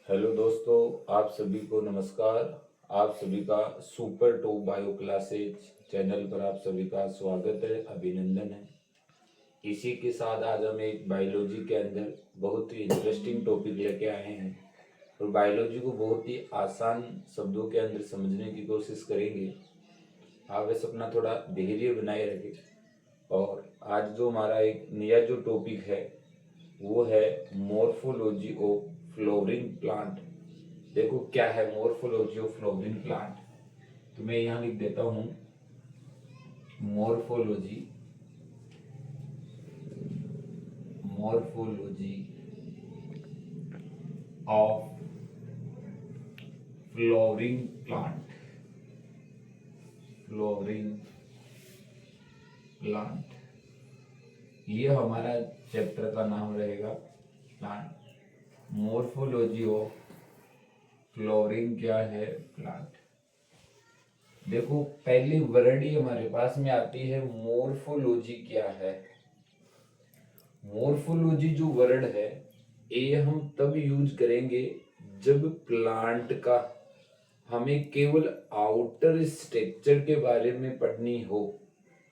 Hello दोस्तों, आप सभी को नमस्कार। आप सभी का super top bio classes channel पर आप सभी का स्वागत है, अभिनंदन है। इसी के साथ आज हम एक बायोलॉजी के अंदर बहुत ही इंटरेस्टिंग टॉपिक लेके आए हैं और बायोलॉजी को बहुत ही आसान शब्दों के अंदर समझने की कोशिश करेंगे। आप बस अपना थोड़ा धैर्य बनाए रखें। और आज जो हमारा एक नया जो टॉपिक है वो है मॉर्फोलॉजी ऑफ फ्लोवरिंग प्लांट। देखो क्या है मॉर्फोलॉजी ऑफ फ्लोवरिंग प्लांट, तो मैं यहां लिख देता हूं morphology morphology of flowering plant flowering plant, ये हमारा चैप्टर का नाम रहेगा। प्लांट मॉर्फोलॉजी ऑफ फ्लोवरिंग क्या है प्लांट। देखो पहली वर्ड ही हमारे पास में आती है मॉर्फोलॉजी क्या है। मॉर्फोलॉजी जो वर्ड है ये हम तब यूज करेंगे जब प्लांट का हमें केवल आउटर स्ट्रक्चर के बारे में पढ़नी हो,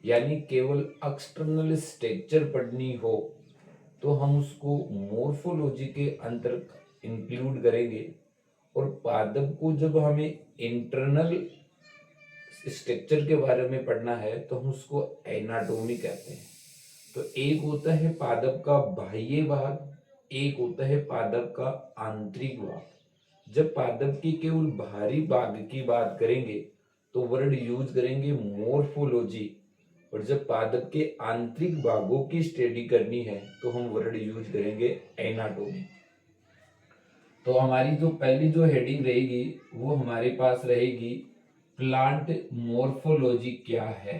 यानी केवल एक्सटर्नल स्ट्रक्चर पढ़नी हो, तो हम उसको मॉर्फोलॉजी के अंतर इंक्लूड करेंगे। और पादप को जब हमें इंटरनल स्ट्रक्चर के बारे में पढ़ना है तो हम उसको एनाटोमी कहते हैं। तो एक होता है पादप का बाह्य भाग, एक होता है पादप का आंतरिक भाग। जब पादप के केवल बाहरी भाग की बात करेंगे तो वर्ड यूज करेंगे मॉर्फोलॉजी, और जब पादप के आंतरिक भागों की स्टडी करनी है तो हम वर्ड यूज करेंगे एनाटोमी। तो हमारी जो पहली जो हेडिंग रहेगी वो हमारे पास रहेगी प्लांट मॉर्फोलॉजी क्या है।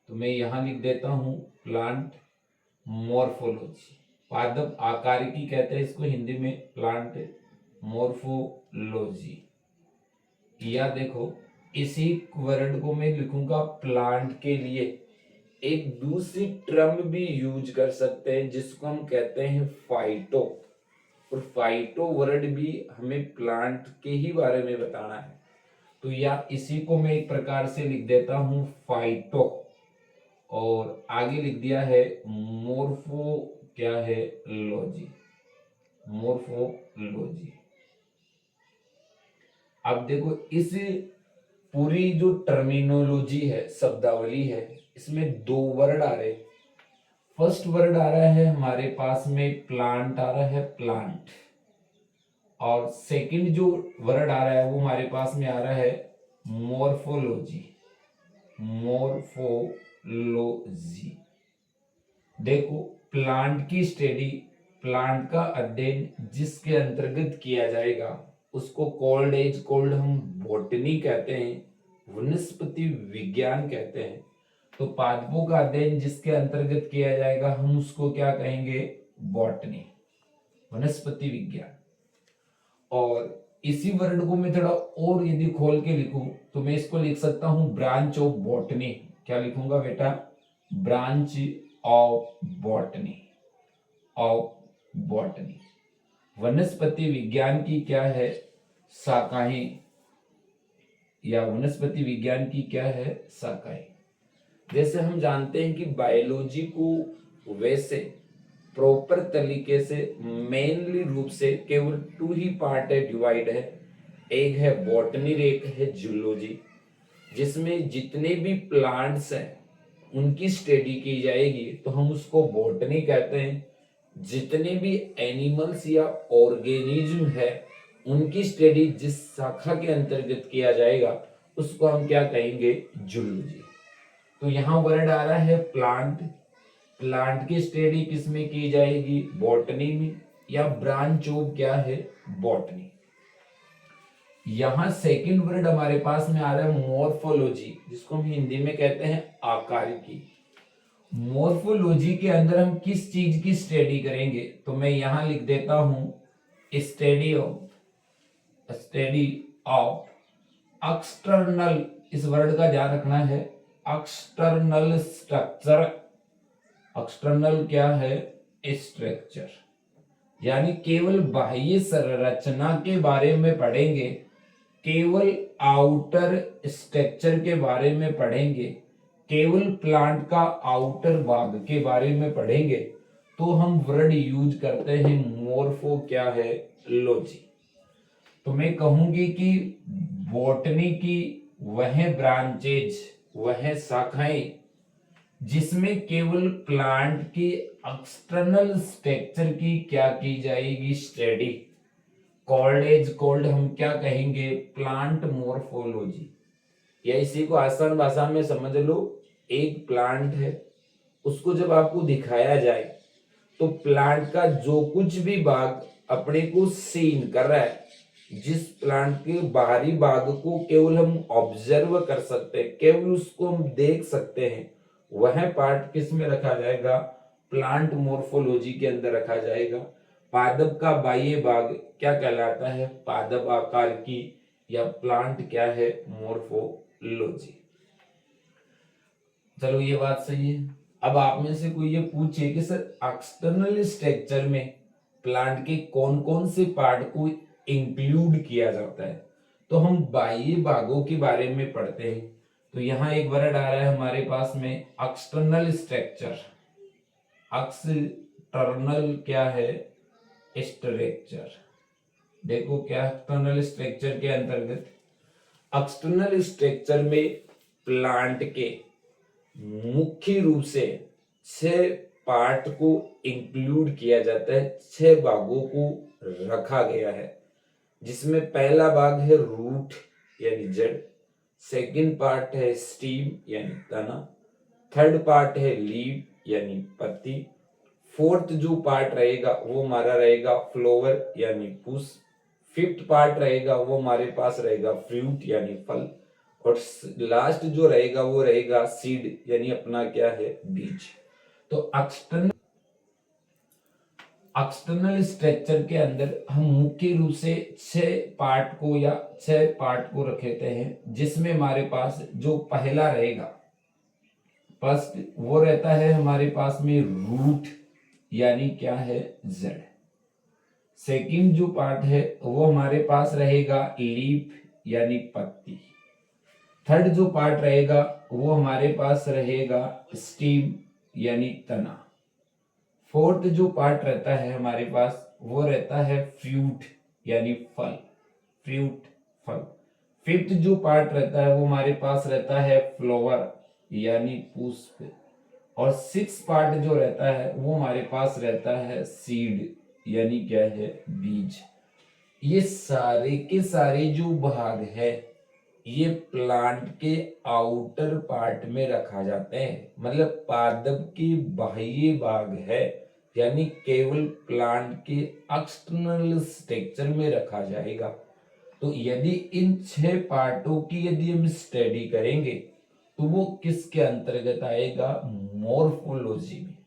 तो मैं यहां लिख देता हूं प्लांट मॉर्फोलॉजी। पादप आकारिकी कहते हैं इसको हिंदी में, प्लांट मॉर्फोलॉजी। या देखो इसी वर्ड को मैं लिखूंगा प्लांट के लिए एक दूसरी टर्म भी यूज कर सकते हैं जिसको हम कहते हैं फाइटो। और फाइटो वर्ड भी हमें प्लांट के ही बारे में बताना है, तो या इसी को मैं एक प्रकार से लिख देता हूं फाइटो, और आगे लिख दिया है मोर्फो क्या है लॉजी, मोर्फोलॉजी। अब देखो इस पूरी जो टर्मिनोलॉजी है, शब्दावली है, इसमें दो वर्ड आ रहे। फर्स्ट वर्ड आ रहा है हमारे पास में प्लांट आ रहा है, प्लांट। और सेकंड जो वर्ड आ रहा है वो हमारे पास में आ रहा है मॉर्फोलॉजी, मॉर्फोलॉजी। देखो प्लांट की स्टडी, प्लांट का अध्ययन जिसके अंतर्गत किया जाएगा उसको कोल्ड हम बॉटनी कहते हैं, वनस्पति विज्ञान कहते हैं। तो पादपों का अध्ययन जिसके अंतर्गत किया जाएगा हम उसको क्या कहेंगे, बॉटनी, वनस्पति विज्ञान। और इसी वर्ड को मैं थोड़ा और यदि खोल के लिखूं तो मैं इसको लिख सकता हूं ब्रांच ऑफ बॉटनी। क्या लिखूंगा बेटा, branch of botany, of botany. वनस्पति विज्ञान की क्या है, शाखाएं, या वनस्पति विज्ञान की क्या है, शाखाएं। जैसे हम जानते हैं कि बायोलॉजी को वैसे प्रॉपर तरीके से मेनली रूप से केवल टू ही पार्ट है, डिवाइड है। एक है बॉटनी, एक है जूलॉजी, जिसमें जितने भी प्लांट्स हैं उनकी स्टडी की जाएगी तो हम उसको बॉटनी कहते हैं। जितने भी एनिमल्स या ऑर्गेनिज्म है उनकी स्टडी जिस शाखा के अंतर्गत किया जाएगा उसको हम क्या कहेंगे, जूलॉजी। तो यहाँ वर्ड आ रहा है प्लांट, प्लांट की स्टडी किसमें की जाएगी, बॉटनी में, या ब्रांच ऑफ क्या है, बॉटनी। यहां सेकंड वर्ड हमारे पास में आ रहा है मॉर्फोलॉजी, जिसको हम हिंदी में कहते हैं आकारिकी। मॉर्फोलॉजी के अंदर हम किस चीज की स्टडी करेंगे, तो मैं यहां लिख देता हूं स्टडी ऑफ एक्सटर्नल, इस वर्ड का ध्यान रखना है, एक्सटर्नल स्ट्रक्चर। एक्सटर्नल क्या है, स्ट्रक्चर, यानी केवल बाह्य संरचना के बारे में पढ़ेंगे, केवल आउटर स्ट्रक्चर के बारे में पढ़ेंगे, केवल प्लांट का आउटर भाग के बारे में पढ़ेंगे, तो हम वर्ड यूज करते हैं मोर्फो क्या है, लॉजी। तो मैं कहूंगी कि बॉटनी की वह ब्रांचेज, वह शाखाएं जिसमें केवल प्लांट की एक्सटर्नल स्ट्रक्चर की क्या की जाएगी, स्टडी, कॉल्ड हम क्या कहेंगे, प्लांट मोर्फोलॉजी। या इसी को आसान भाषा में समझ लो, एक प्लांट है, उसको जब आपको दिखाया जाए तो प्लांट का जो कुछ भी भाग अपने को सीन कर रहा है, जिस प्लांट के बाहरी भाग को केवल हम ऑब्जर्व कर सकते हैं, केवल उसको हम देख सकते हैं, वह पार्ट किस में रखा जाएगा, प्लांट मोर्फोलॉजी के अंदर रखा जाएगा। पादप का बाह्य भाग क्या कहलाता है, पादप आकार की या प्लांट क्या है, मोर्फोलॉजी। चलो ये बात सही है। अब आप में से कोई ये पूछे कि सर एक्सटर्नल स्ट्रक्चर में प्लांट के कौन कौन से पार्ट को इंक्लूड किया जाता है, तो हम बाह्य भागों के बारे में पढ़ते हैं। तो यहाँ एक वर्ड आ रहा है हमारे पास में, एक्सटर्नल स्ट्रक्चर। एक्सटर्नल क्या है, स्ट्रक्चर। देखो क्या एक्सटर्नल स्ट्रक्चर के अंतर्गत, एक्सटर्नल स्ट्रक्चर में प्लांट के मुख्य रूप से 6 पार्ट को इंक्लूड किया जाता है, 6 भागों को रखा गया है, जिसमें पहला भाग है रूट यानी जड़, सेकंड पार्ट है स्टीम यानी तना, थर्ड पार्ट है लीव यानी पत्ती, फोर्थ जो पार्ट रहेगा वो हमारा रहेगा फ्लावर यानी पुष्प, फिफ्थ पार्ट रहेगा वो हमारे पास रहेगा फ्रूट यानी फल, और लास्ट जो रहेगा वो रहेगा सीड यानी अपना क्या है, बीज। तो एक्सटर्नल स्ट्रक्चर के अंदर हम मुख्य रूप से 6 पार्ट को या 6 पार्ट को रखते हैं, जिसमें हमारे पास जो पहला रहेगा, फर्स्ट, वो रहता है हमारे पास में रूट यानी क्या है, जड़। सेकंड जो पार्ट है वो हमारे पास रहेगा लीफ यानी पत्ती। थर्ड जो पार्ट रहेगा वो हमारे पास रहेगा स्टीम यानी तना। फोर्थ जो पार्ट रहता है हमारे पास वो रहता है फ्रूट यानी फल, फ्रूट फल। फिफ्थ जो पार्ट रहता है वो हमारे पास रहता है फ्लावर यानी पुष्प, और सिक्स पार्ट जो रहता है वो हमारे पास रहता है सीड यानी क्या है, बीज। ये सारे के सारे जो भाग है ये प्लांट के आउटर पार्ट में रखा जाते हैं, मतलब पादप के बाह्य भाग है, यानी केवल प्लांट के एक्सटर्नल स्ट्रक्चर में रखा जाएगा। तो यदि इन 6 पार्टों की यदि हम स्टडी करेंगे तो वो किसके अंतर्गत आएगा, मॉर्फोलॉजी में।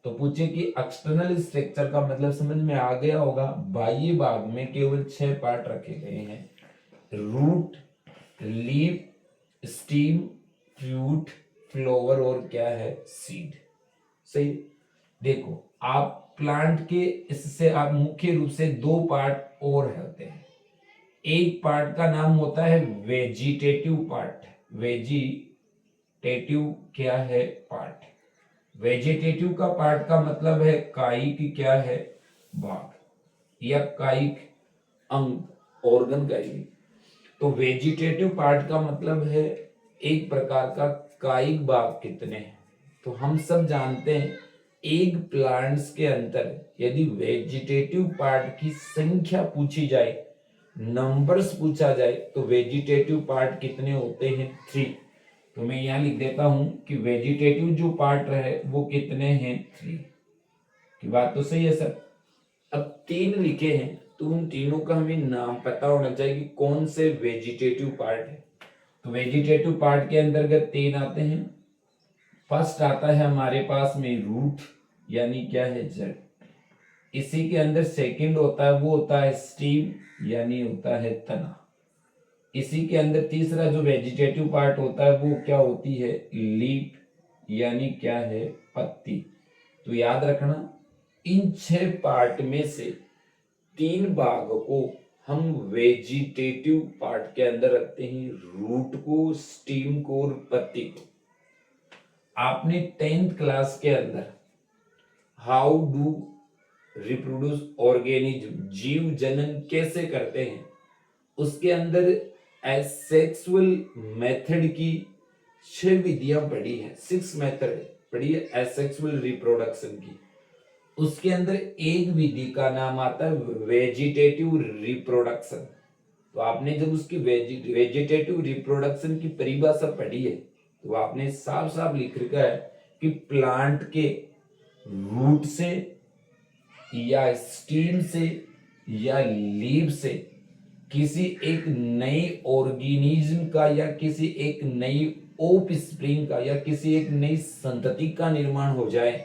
तो पूछे कि एक्सटर्नल स्ट्रक्चर का मतलब समझ में आ गया होगा, बाह्य भाग में केवल 6 पार्ट रखे गए हैं, root, leaf, stem, fruit, flower और क्या है, सीड। सही। देखो आप प्लांट के इससे आप मुख्य रूप से 2 पार्ट और होते हैं। एक पार्ट का नाम होता है वेजिटेटिव पार्ट। वेजिटेटिव क्या है, पार्ट। वेजिटेटिव का पार्ट का मतलब है कायिक क्या है, भाग या कायिक अंग, ऑर्गन का ही। तो वेजिटेटिव पार्ट का मतलब है एक प्रकार का कायिक भाग कितने हैं। तो हम सब जानते हैं एक प्लांट्स के अंदर यदि वेजिटेटिव पार्ट की संख्या पूछी जाए, नंबर्स पूछा जाए, तो वेजिटेटिव पार्ट कितने होते हैं, 3। तो मैं यहां लिख देता हूं कि वेजिटेटिव जो पार्ट है वो कितने हैं, 3 की बात तो सही है सर। अब 3 लिखे हैं तो उन तीनों का हमें नाम पता होना चाहिए कि कौन से वेजिटेटिव पार्ट है। तो वेजिटेटिव पार्ट के अंतर्गत 3 आते हैं। फर्स्ट आता है हमारे पास में रूट यानी क्या है, जड़। इसी के अंदर सेकंड होता है वो होता है स्टीम यानी होता है तना। इसी के अंदर तीसरा जो वेजिटेटिव पार्ट होता है वो क्या होती है, लीफ यानी क्या है, पत्ती। तो याद रखना इन 6 पार्ट में से 3 भाग को हम वेजिटेटिव पार्ट के अंदर रखते हैं, रूट को, स्टीम को और पत्ती को। आपने 10th क्लास के अंदर हाउ डू रिप्रोड्यूस ऑर्गेनिज्म, जीव जनन कैसे करते हैं, उसके अंदर एसेक्सुअल मेथड की 6 विधियां पढ़ी है, 6 मेथड पढ़ी है एसेक्सुअल रिप्रोडक्शन की। उसके अंदर एक विधि का नाम आता है वेजिटेटिव रिप्रोडक्शन। तो आपने जब उसकी वेजिटेटिव रिप्रोडक्शन की परिभाषा पढ़ी है तो आपने साफ साफ लिख रखा है कि प्लांट के रूट से या स्टीम से या लीव से किसी एक नई ऑर्गेनिज्म का या किसी एक नई ओप स्प्रिंग का या किसी एक नई संतति का निर्माण हो जाए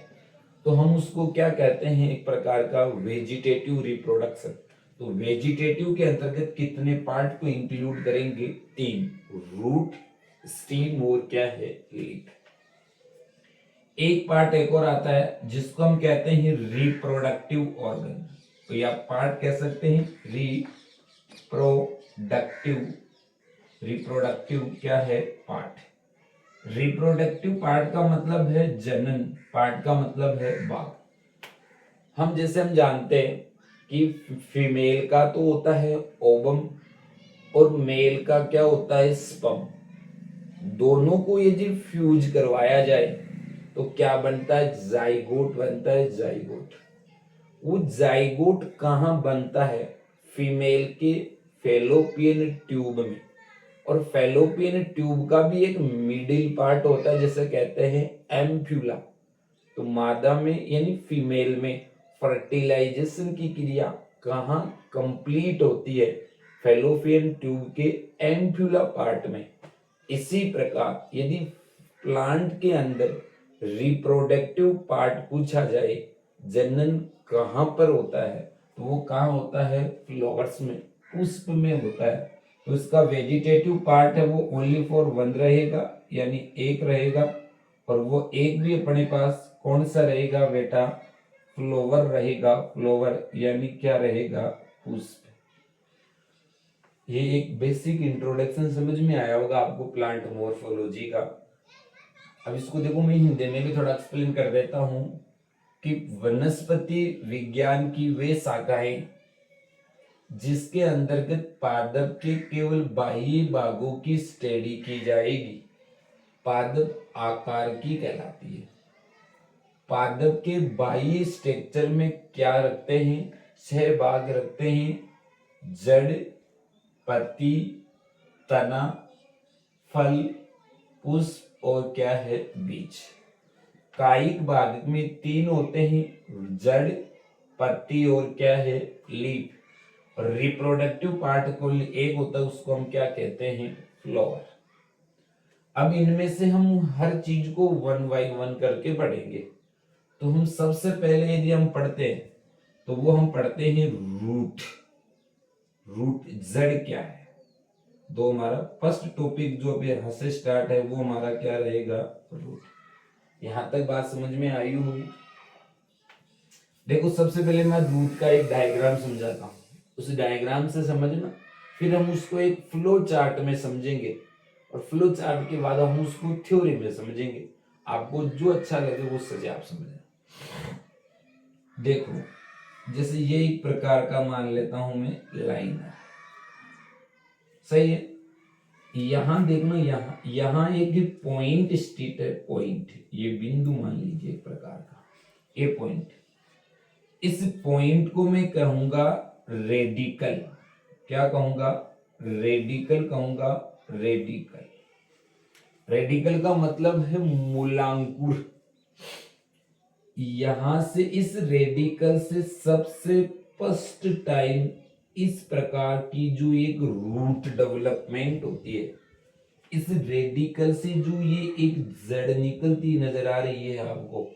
तो हम उसको क्या कहते हैं, एक प्रकार का वेजिटेटिव रिप्रोडक्शन। तो वेजिटेटिव के अंतर्गत कितने पार्ट को इंक्लूड करेंगे, 3, रूट, स्टीम और क्या है, लीफ। एक पार्ट एक और आता है जिसको हम कहते हैं रिप्रोडक्टिव ऑर्गन। तो या पार्ट कह सकते हैं रिप्रोडक्टिव क्या है, पार्ट। रिप्रोडक्टिव पार्ट का मतलब है जनन, पार्ट का मतलब है भाग। हम जानते हैं कि फीमेल का तो होता है ओवम और मेल का क्या होता है, स्पर्म। दोनों को यदि फ्यूज करवाया जाए तो क्या बनता है, जाइगोट बनता है, जाइगोट। वो जाइगोट कहाँ बनता है, फीमेल के फैलोपियन ट्यूब में। और फैलोपियन ट्यूब का भी एक मिडिल पार्ट होता है जिसे कहते हैं एम्प्यूला। तो मादा में यानी फीमेल में फर्टिलाइजेशन की क्रिया कहाँ कंप्लीट होती है, फैलोपियन ट्यूब के एम्प्यूला पार्ट में। इसी प्रकार यदि प्लांट के अंदर रिप्रोडक्टिव पार्ट पूछा जाए, जनन कहाँ पर होता है, तो वो कहाँ होता है, फ्लावर्स में, पुष्प में होता है। तो इसका वेजिटेटिव पार्ट है वो ओनली फॉर 1 रहेगा, यानी एक रहेगा। और वो एक भी अपने पास कौन सा रहेगा बेटा, फ्लोवर रहेगा, फ्लोवर यानी क्या रहेगा, पुष्प। ये एक बेसिक इंट्रोडक्शन समझ में आया होगा आपको प्लांट मॉर्फोलॉजी का। अब इसको देखो मैं हिंदी में भी थोड़ा एक्सप्लेन कर देता हूं कि वनस्पति विज्ञान की वे शाखाएं जिसके अंतर्गत पादप के केवल बाह्य भागों की स्टडी की जाएगी, पादप आकार की कहलाती है। पादप के बाह्य स्ट्रक्चर में क्या रखते हैं, 6 भाग रखते हैं, जड़, पत्ती, तना, फल, पुष्प और क्या है, बीज। कायिक भाग में 3 होते हैं, जड़, पत्ती और क्या है, लीफ। और रिप्रोडक्टिव पार्ट को एक होता है, उसको हम क्या कहते हैं, फ्लावर। अब इनमें से हम हर चीज को 1 बाय 1 करके पढ़ेंगे। तो हम सबसे पहले यदि हम पढ़ते हैं तो वो हम पढ़ते हैं रूट। रूट जड़ क्या है, तो हमारा फर्स्ट टॉपिक जो अभी यहाँ से स्टार्ट है वो हमारा क्या रहेगा, रूट। यहां तक बात समझ में आई होगी। देखो सबसे पहले मैं रूट का एक डायग्राम समझाता हूँ, उस डायग्राम से समझना, फिर हम उसको एक फ्लो चार्ट में समझेंगे और फ्लो चार्ट के बाद हम उसको थ्योरी में समझेंगे। आपको जो अच्छा लगे वो सजे आप समझें। देखो जैसे ये एक प्रकार का मान लेता हूं मैं लाइनर, सही है। यहां देखना, यहां एक पॉइंट स्थित है, पॉइंट, ये बिंदु मान लीजिए एक प्रकार का, ये पॉइंट। इस पॉइंट को मैं कहूंगा रेडिकल। क्या कहूंगा, रेडिकल कहूंगा, रेडिकल। रेडिकल का मतलब है मूलांकुर। यहां से इस रेडिकल से सबसे फर्स्ट टाइम इस प्रकार की जो एक रूट डेवलपमेंट होती है, इस रेडिकल से जो ये एक जड़ निकलती नजर आ रही है आपको,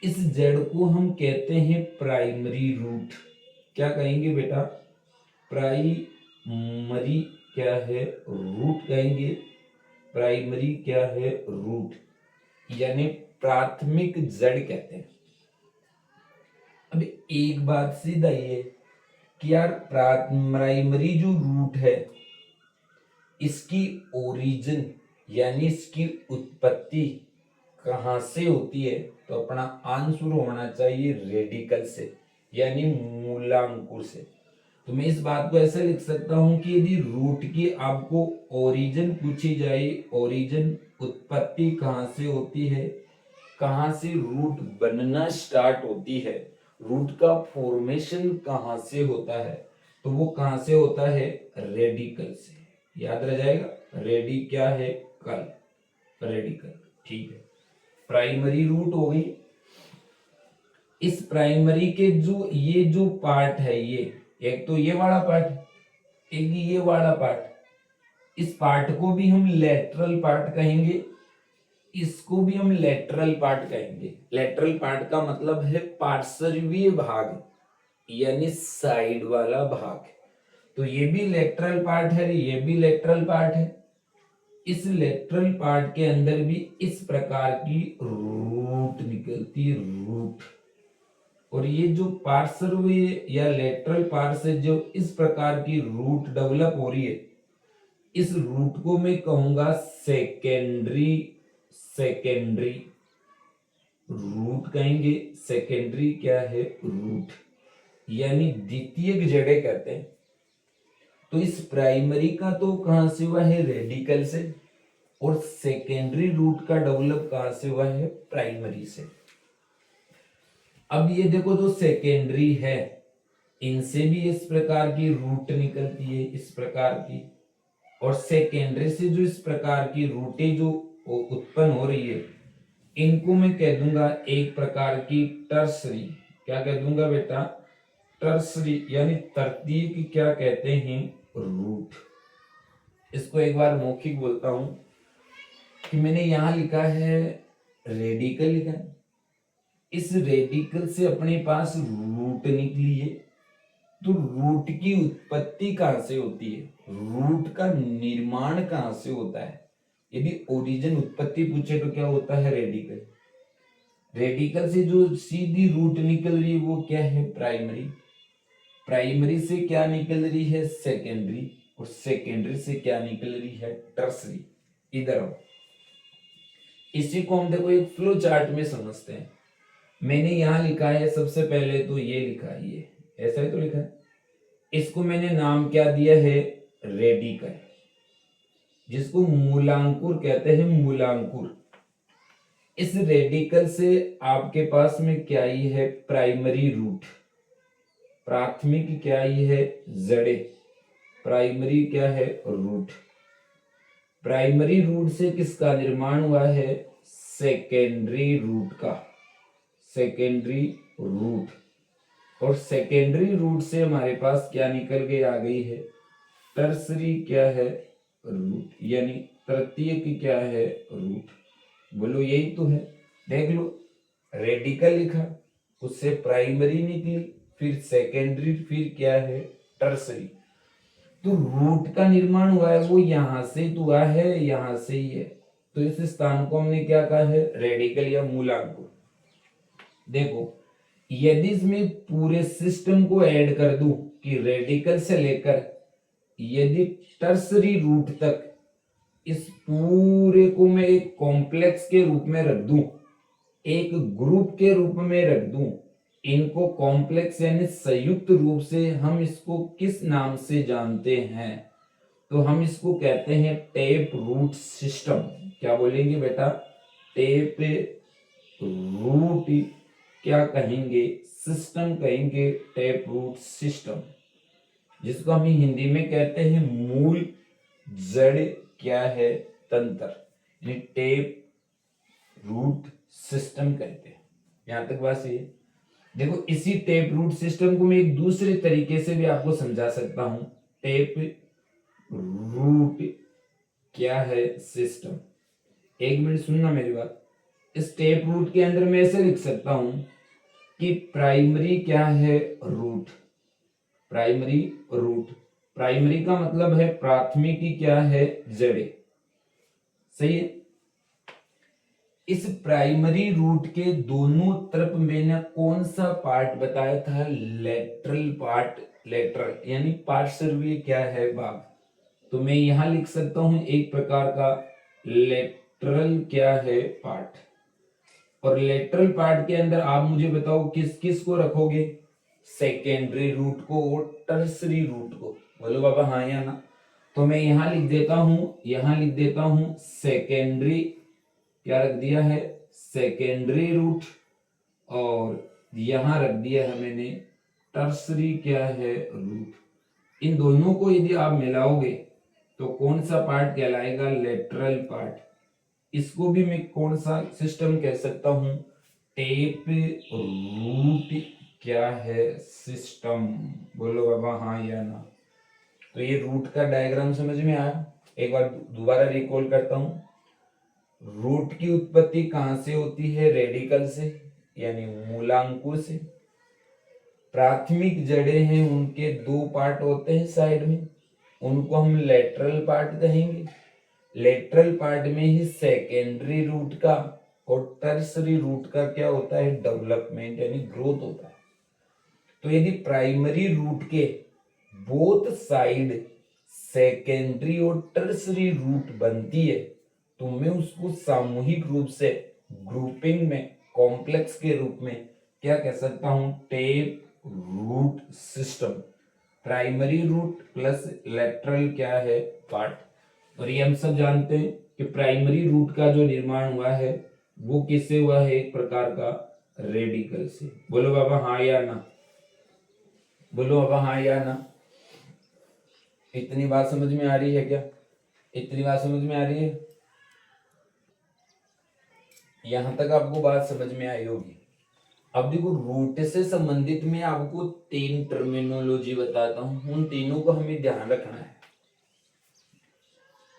इस जड़ को हम कहते हैं प्राइमरी रूट। क्या कहेंगे बेटा, प्राइमरी क्या है, रूट कहेंगे। प्राइमरी क्या है, रूट, यानी प्राथमिक जड़ कहते हैं। अब एक बात सीधा ये कि यार प्राइमरी जो रूट है इसकी ओरिजिन यानी इसकी उत्पत्ति कहाँ से होती है, तो अपना आंसर होना चाहिए रेडिकल से यानी मूलांकुर से। तो मैं इस बात को ऐसे लिख सकता हूं कि यदि रूट की आपको ओरिजिन पूछी जाए, ओरिजिन उत्पत्ति कहाँ से होती है, कहाँ से रूट बनना स्टार्ट होती है, रूट का फॉर्मेशन कहाँ से होता है, तो वो कहाँ से होता है, रेडिकल से। याद रह जाएगा, रेडी क्या है, कल, रेडिकल। ठीक है, प्राइमरी रूट हो गई। इस प्राइमरी के जो ये जो पार्ट है, ये एक तो ये वाला पार्ट, एक ये वाला पार्ट, इस पार्ट को भी हम लेटरल पार्ट कहेंगे, इसको भी हम लेटरल पार्ट कहेंगे। लेटरल पार्ट का मतलब है पार्श्वीय भाग यानी साइड वाला भाग। तो ये भी लेटरल पार्ट है, ये भी लेटरल पार्ट है। इस लेटरल पार्ट के अंदर भी इस प्रकार की रूट निकलती है, रूट। और ये जो पार्श्वीय या लेटरल पार्ट से जो इस प्रकार की रूट डेवलप हो रही है, इस रूट को मैं कहूंगा सेकेंडरी, सेकेंडरी रूट कहेंगे। सेकेंडरी क्या है, रूट यानी द्वितीयक जड़ें कहते हैं। तो इस प्राइमरी का तो कहां से हुआ है, रेडिकल से, और सेकेंडरी रूट का डेवलप कहां से हुआ है, प्राइमरी से। अब ये देखो जो सेकेंडरी है, इनसे भी इस प्रकार की रूट निकलती है, इस प्रकार की। और सेकेंडरी से जो इस प्रकार की रूटें जो उत्पन्न हो रही है, इनको मैं कह दूंगा एक प्रकार की टर्सरी। क्या कह दूंगा बेटा, टर्सरी यानी तृतीय की क्या कहते हैं, रूट। इसको एक बार मौखिक बोलता हूं कि मैंने यहां लिखा है रेडिकल लिखा है, इस रेडिकल से अपने पास रूट निकली है। तो रूट की उत्पत्ति कहां से होती है, रूट का निर्माण कहां से होता है, यदि ओरिजिन उत्पत्ति पूछे तो क्या होता है, रेडिकल। रेडिकल से जो सीधी रूट निकल रही है वो क्या है, प्राइमरी। प्राइमरी से क्या निकल रही है, सेकेंडरी। और सेकेंडरी से क्या निकल रही है, टर्सरी। इधर आओ, इसी को हम देखो एक फ्लो चार्ट में समझते हैं। मैंने यहां लिखा है सबसे पहले तो ये लिखा है, ये ऐसा ही तो लिखा है। इसको मैंने नाम क्या दिया है, रेडिकल, जिसको मूलांकुर कहते हैं, मूलांकुर। इस रेडिकल से आपके पास में क्या ही है, प्राइमरी रूट, प्राथमिक क्या ही है, जड़े, प्राइमरी क्या है, रूट। प्राइमरी रूट से किसका निर्माण हुआ है, सेकेंडरी रूट का, सेकेंडरी रूट। और सेकेंडरी रूट से हमारे पास क्या निकल के आ गई है, टर्सरी क्या है, रूट यानी तृतीय की क्या है, रूट। बोलो यही तो है, देख लो, रेडिकल लिखा, उससे प्राइमरी निकली, फिर सेकेंडरी, फिर क्या है, टर्सरी। तो रूट का निर्माण हुआ है वो यहां से तो हुआ है, यहां से ही है। तो इस स्थान को हमने क्या कहा है, रेडिकल या मूलांकुर। देखो, यदि इसमें पूरे सिस्टम को ऐड कर दूं कि रेडिकल से लेकर यदि टर्सरी रूट तक, इस पूरे को मैं एक कॉम्प्लेक्स के रूप में रख दूं, एक ग्रुप के रूप में रख दूं, इनको कॉम्प्लेक्स यानी संयुक्त रूप से हम इसको किस नाम से जानते हैं, तो हम इसको कहते हैं टेप रूट सिस्टम। क्या बोलेंगे बेटा, टेप रूट क्या कहेंगे, सिस्टम कहेंगे, टेप रूट सिस्टम, जिसको हम हिंदी में कहते हैं मूल जड़ क्या है, तंत्र, यानी टेप रूट सिस्टम कहते हैं। यहां तक बात सही है। देखो, इसी टेप रूट सिस्टम को मैं एक दूसरे तरीके से भी आपको समझा सकता हूं। टेप रूट क्या है, सिस्टम। एक मिनट सुनना मेरी बात। इस टेप रूट के अंदर मैं ऐसे लिख सकता हूं कि प्राइमरी क्या है, रूट, प्राइमरी रूट। प्राइमरी का मतलब है प्राथमिक की क्या है, जड़े, सही है। इस प्राइमरी रूट के दोनों तरफ मैंने कौन सा पार्ट बताया था? Lateral part. लेटरल यानी पार्श्वीय क्या है भाग। तो मैं यहां लिख सकता हूं एक प्रकार का लेटरल क्या है पार्ट। और लेटरल पार्ट के अंदर आप मुझे बताओ किस किस को रखोगे? सेकेंडरी रूट को और टर्सरी रूट को। बोलो बाबा हाँ या ना। तो मैं यहां लिख देता हूं सेकेंडरी, क्या रख दिया है? Secondary root. और यहां रख दिया है मैंने टर्सरी क्या है? रूट। इन दोनों को यदि आप मिलाओगे तो कौन सा पार्ट कहलाएगा? Lateral part. इसको भी मैं कौन सा सिस्टम कह सकता हूं? टेप रूट क्या है? सिस्टम। बोलो बाबा हाँ या ना। तो ये रूट का डायग्राम समझ में आया? एक बार दोबारा रिकॉल करता हूं। रूट की उत्पत्ति कहां से होती है? रेडिकल से यानी मूलांकुर से। प्राथमिक जड़ें हैं उनके दो पार्ट होते हैं साइड में, उनको हम लेटरल पार्ट कहेंगे। लेटरल पार्ट में ही सेकेंडरी रूट का और टर्सरी रूट का क्या होता है? डेवलपमेंट यानी ग्रोथ होता है। तो यदि प्राइमरी रूट के बोथ साइड सेकेंडरी और टर्सरी रूट बनती है तो मैं उसको सामूहिक रूप से ग्रुपिंग में कॉम्प्लेक्स के रूप में क्या कह सकता हूं? Tap root system. Primary root plus lateral क्या है? पार्ट। और ये हम सब जानते हैं कि प्राइमरी रूट का जो निर्माण हुआ है वो किससे हुआ है? एक प्रकार का रेडिकल से। बोलो बाबा हाँ या ना। बोलो बाबा हाँ या ना। इतनी बात समझ में आ रही है क्या? इतनी बात समझ में आ रही है? यहां तक आपको बात समझ में आई होगी। अब देखो रूट से संबंधित मैं आपको तीन टर्मिनोलॉजी बताता हूं, उन तीनों को हमें ध्यान रखना है।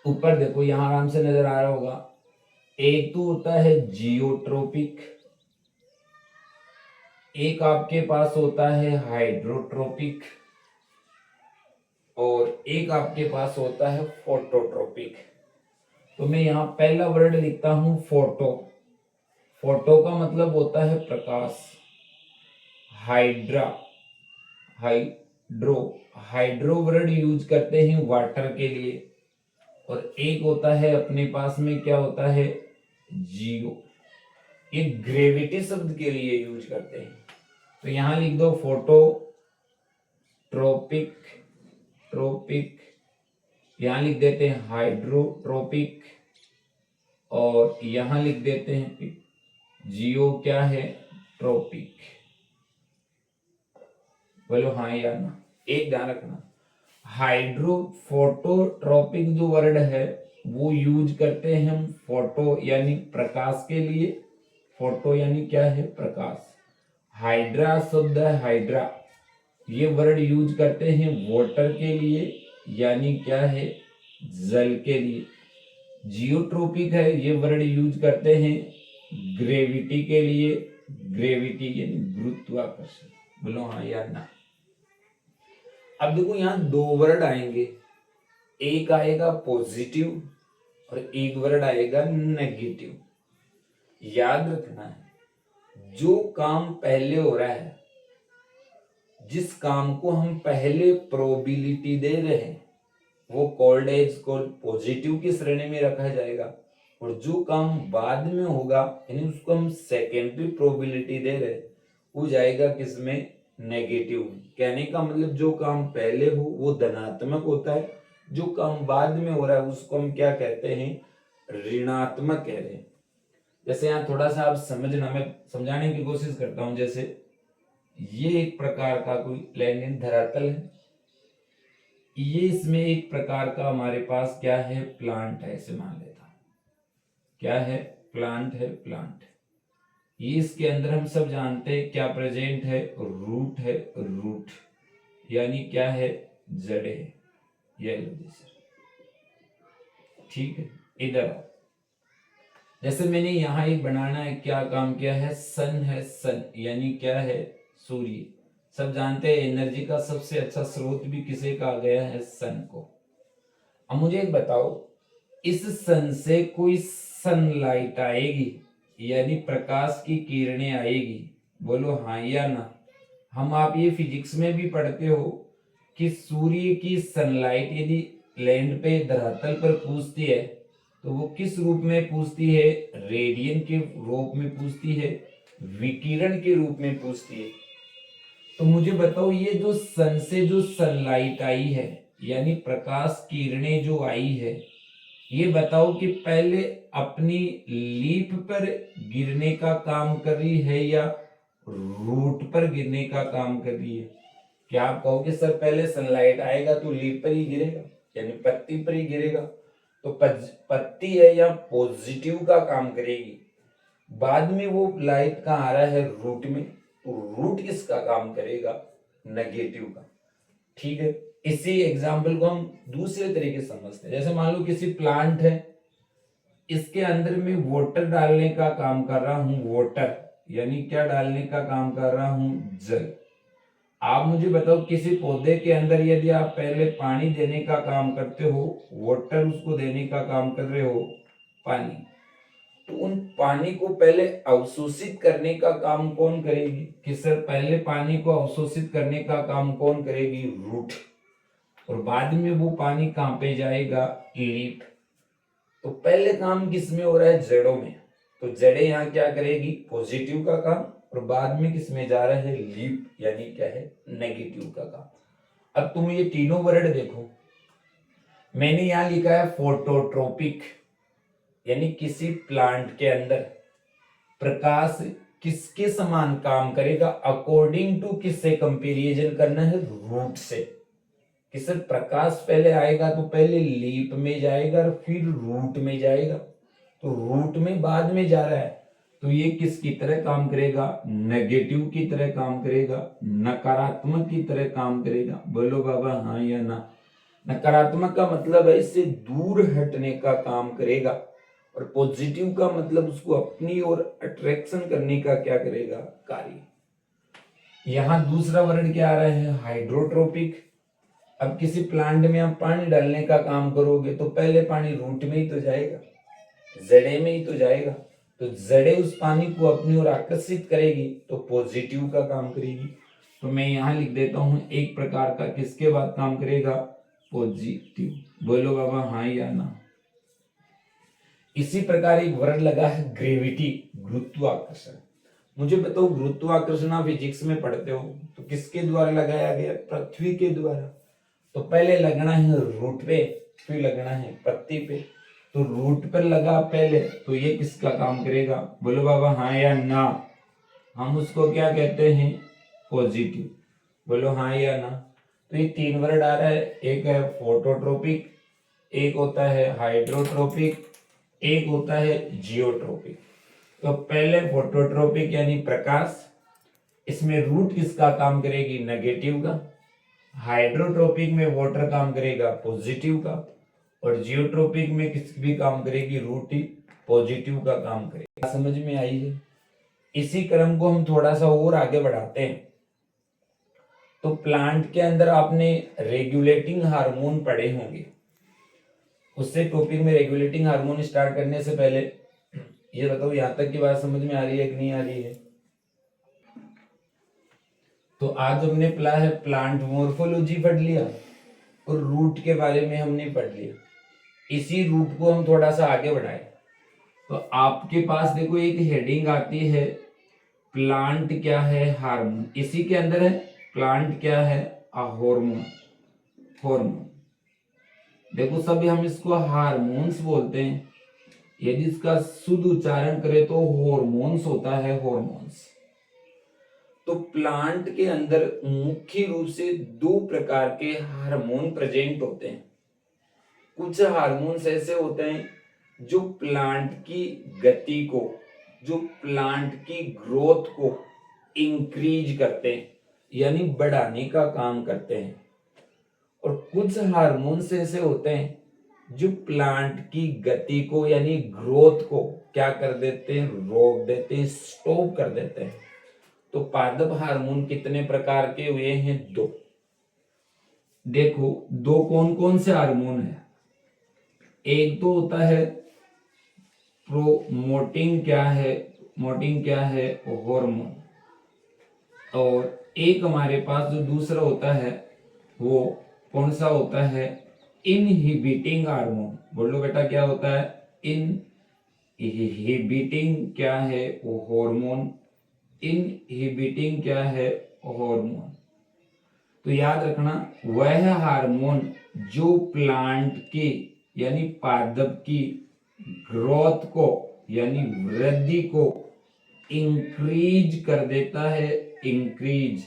ऊपर देखो यहां आराम से नजर आ रहा होगा। एक तो होता है जियोट्रोपिक, एक आपके पास होता है हाइड्रोट्रोपिक, और एक आपके पास होता है फोटोट्रोपिक। तो मैं यहां पहला वर्ड लिखता हूं फोटो। फोटो का मतलब होता है प्रकाश। Hydra, hydro, hydro word use करते हैं वाटर के लिए। और एक होता है अपने पास में क्या होता है? जियो, ये ग्रेविटी शब्द के लिए यूज करते हैं। तो यहां लिख दो फोटो ट्रोपिक, ट्रोपिक। यहां लिख देते हैं हाइड्रोट्रोपिक, और यहां लिख देते हैं जियो क्या है? ट्रोपिक। बोलो हाँ या ना। एक ध्यान रखना, हाइड्रो फोटोट्रोपिक जो वर्ड है वो यूज करते हैं हम फोटो यानी प्रकाश के लिए। फोटो यानी क्या है? प्रकाश। हाइड्रा शब्द है हाइड्रा, ये वर्ड यूज करते हैं वाटर के लिए यानी क्या है? जल के लिए। जियोट्रोपिक है, ये वर्ड यूज करते हैं ग्रेविटी के लिए। ग्रेविटी यानी गुरुत्वाकर्षण। बोलो हाँ या ना। अब देखो यहां दो वर्ड आएंगे, एक आएगा पॉजिटिव और एक वर्ड आएगा नेगेटिव। याद रखना है जो काम पहले हो रहा है, जिस काम को हम पहले प्रोबेबिलिटी दे रहे हैं वो कॉल्ड एज कॉल्ड पॉजिटिव की श्रेणी में रखा जाएगा। और जो काम बाद में होगा यानी उसको हम सेकेंडरी प्रोबेबिलिटी दे रहे हैं वो जाएगा किसमें? नेगेटिव। कहने का मतलब जो काम पहले हो वो धनात्मक होता है, जो काम बाद में हो रहा है उसको हम क्या कहते हैं? ऋणात्मक कह रहे हैं। जैसे यहाँ थोड़ा सा आप समझना, मैं समझाने की कोशिश करता हूं। जैसे ये एक प्रकार का कोई प्लेन धरातल है, ये इसमें एक प्रकार का हमारे पास क्या है? प्लांट है, ऐसे मान लेता हूं। क्या है? प्लांट है, प्लांट। ये इसके अंदर हम सब जानते हैं क्या प्रेजेंट है? रूट है, रूट यानी क्या है? जड़े है। ये लो जी सर, ठीक है। इधर आओ। जैसे मैंने यहां एक बनाना है, क्या काम किया है? सन है, सन यानी क्या है? सूर्य। सब जानते हैं एनर्जी का सबसे अच्छा स्रोत भी किसे कहा गया है? सन को। अब मुझे एक बताओ, इस सन से कोई सनलाइट आएगी, यानी प्रकाश की किरणें आएगी, बोलो हाँ या ना। हम आप ये फिजिक्स में भी पढ़ते हो कि सूर्य की सनलाइट यदि लैंड पे धरातल पर पूछती है तो वो किस रूप में पूछती है, रेडियन के रूप में पूछती है, विकिरण के रूप में पूछती है। तो मुझे बताओ ये जो सन से जो सनलाइट आई है यानी प्रकाश किरणें जो आई है, ये बताओ कि पहले अपनी लीफ पर गिरने का काम कर रही है या रूट पर गिरने का काम कर रही है। क्या आप कहोगे सर पहले सनलाइट आएगा तो लीफ पर ही गिरेगा यानी पत्ती पर ही गिरेगा, तो पत्ती है या पॉजिटिव का काम करेगी। बाद में वो लाइट का आ रहा है रूट में, तो रूट किसका काम करेगा, नेगेटिव का। ठीक है, इसी एग्जाम्पल को हम दूसरे तरीके से समझते हैं। जैसे मान लो किसी प्लांट है, इसके अंदर में वाटर डालने का काम कर रहा हूं, वाटर यानी क्या डालने का काम कर रहा हूं, जल। आप मुझे बताओ किसी पौधे के अंदर यदि आप पहले पानी देने का काम करते हो, वाटर उसको देने का काम कर रहे हो, पानी, तो उन पानी को पहले अवशोषित करने का काम कौन करेगी, कि सर पहले पानी को अवशोषित करने का काम कौन करेगी, रूट, और बाद में वो पानी कहां पे जाएगा, लीफ। तो पहले काम किस में हो रहा है, जड़ों में, तो जड़ें यहाँ क्या करेगी, पॉजिटिव का काम, और बाद में किस में जा रहा है, लीफ यानी क्या है, नेगेटिव का काम। अब तुम ये तीनों वर्ड देखो, मैंने यहां लिखा है फोटोट्रोपिक, यानी किसी प्लांट के अंदर प्रकाश किसके समान काम करेगा, अकॉर्डिंग टू किससे कंपैरिजन करना है, रूट से। कि सर प्रकाश पहले आएगा तो पहले लीफ में जाएगा और फिर रूट में जाएगा, तो रूट में बाद में जा रहा है, तो ये किसकी तरह काम करेगा, नेगेटिव की तरह काम करेगा, नकारात्मक की तरह काम करेगा। बोलो बाबा हाँ या ना। नकारात्मक का मतलब है इससे दूर हटने का काम करेगा, और पॉजिटिव का मतलब उसको अपनी ओर अट्रैक्शन करने का क्या करेगा, कार्य। यहां दूसरा वर्ड क्या आ रहा है, हाइड्रोट्रोपिक। अब किसी प्लांट में आप पानी डालने का काम करोगे तो पहले पानी रूट में ही तो जाएगा, जड़े में ही तो जाएगा, तो जड़े उस पानी को अपनी ओर आकर्षित करेगी, तो पॉजिटिव का काम करेगी। तो मैं यहां लिख देता हूं एक प्रकार का किसके बाद काम करेगा, पॉजिटिव। बोलो बाबा हाँ या ना। इसी प्रकार एक वर्ड लगा है ग्रेविटी, गुरुत्वाकर्षण। मुझे बताओ गुरुत्वाकर्षण आप फिजिक्स में पढ़ते हो तो किसके द्वारा लगाया गया, पृथ्वी के द्वारा। तो पहले लगना है रूट पे, फिर लगना है पत्ती पे, तो रूट पर लगा पहले, तो ये किसका काम करेगा, बोलो बाबा हाँ या ना। हम उसको क्या कहते हैं, पॉजिटिव। बोलो हाँ या ना। तो ये तीन वर्ड आ रहा है, एक है फोटोट्रोपिक, एक होता है हाइड्रोट्रोपिक, एक होता है जियोट्रोपिक। तो पहले फोटोट्रोपिक यानी प्रकाश, इसमें रूट किसका काम करेगी, नेगेटिव का। हाइड्रोट्रोपिक में वाटर काम करेगा पॉजिटिव का, और जियोट्रोपिक में किस भी काम करेगी, रूट ही पॉजिटिव का काम करेगा। समझ में आई है। इसी क्रम को हम थोड़ा सा और आगे बढ़ाते हैं। तो प्लांट के अंदर आपने रेगुलेटिंग हार्मोन पढ़े होंगे, उससे टॉपिक में रेगुलेटिंग हार्मोन स्टार्ट करने से पहले ये बताओ यहां तक की बात समझ में आ रही है कि नहीं आ रही है। तो आज हमने पढ़ा है प्लांट मॉर्फोलॉजी पढ़ लिया, और रूट के बारे में हमने पढ़ लिया। इसी रूट को हम थोड़ा सा आगे बढ़ाए तो आपके पास देखो एक हेडिंग आती है, प्लांट क्या है, हार्मोन। इसी के अंदर है प्लांट क्या है, हार्मोन। हार्मोन देखो सभी हम इसको हार्मोन्स बोलते हैं, यदि इसका शुद्ध उच्चारण करें तो हॉर्मोन्स होता है, हॉर्मोन्स। तो प्लांट के अंदर मुख्य रूप से दो प्रकार के हार्मोन प्रेजेंट होते हैं। कुछ हार्मोन्स ऐसे होते हैं जो प्लांट की गति को, जो प्लांट की ग्रोथ को इंक्रीज करते हैं यानी बढ़ाने का काम करते हैं, और कुछ हार्मोन्स ऐसे होते हैं जो प्लांट की गति को यानी ग्रोथ को क्या कर देते हैं, रोक देते हैं, स्टॉप कर देते हैं। तो पादप हार्मोन कितने प्रकार के हुए हैं, दो। देखो दो कौन कौन से हार्मोन है, एक तो होता है प्रोमोटिंग क्या है, मोटिन क्या है, हार्मोन। और एक हमारे पास जो दूसरा होता है वो कौन सा होता है, इनहिबिटिंग हार्मोन। बोलो बेटा क्या होता है, इनहिबिटिंग क्या है, वो हार्मोन। इनहिबिटिंग क्या है, हार्मोन। तो याद रखना वह हार्मोन जो प्लांट की यानी पादप की ग्रोथ को यानी वृद्धि को इंक्रीज कर देता है, इंक्रीज